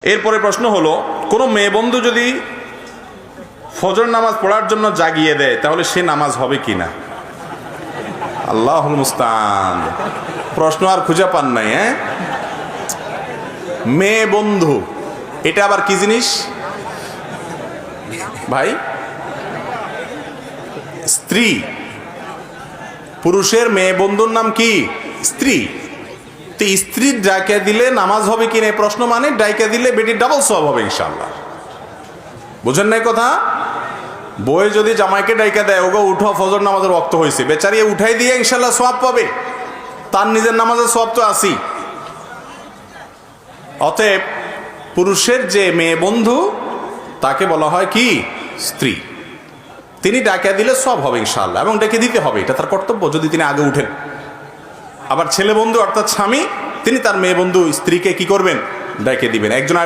এরপরে প্রশ্ন হলো, কোনো মেয়ে বন্ধু যদি ফজর নামাজ পড়ার জন্য জাগিয়ে দেয় তাহলে সে নামাজ হবে কিনা? আল্লাহুল মুস্তান। প্রশ্ন আর খুঁজে পান নাই। মেয়ে বন্ধু এটা আবার কি জিনিস ভাই? স্ত্রী। পুরুষের মেয়ে বন্ধুর নাম কি? স্ত্রী। তো স্ত্রীর ডাইকা দিলে নামাজ হবে কিনা প্রশ্ন, মানে ডাইকা দিলে বেটির ডাবল সওয়াব হবে ইনশাআল্লাহ। বুঝেন নাই কথা? বই যদি জামাইকে ডাইকা দেয়, ওগো উঠো ফজর নামাজের ওয়াক্ত হয়েছে, বেচারি উঠাই দিয়ে ইনশাআল্লাহ সওয়াব পাবে, তার নিজের নামাজের সওয়াব তো আসি। অতএব পুরুষের যে মেয়ে বন্ধু তাকে বলা হয় কি? স্ত্রী। তিনি ডাকা দিলে সব হবে ইনশাআল্লাহ, এবং ডেকে দিতে হবে, এটা তার কর্তব্য যদি তিনি আগে উঠেন। আবার ছেলে বন্ধু অর্থাৎ স্বামী, তিনি তার মেয়ে বন্ধু স্ত্রীকে কি করবেন? ডেকে দিবেন। একজন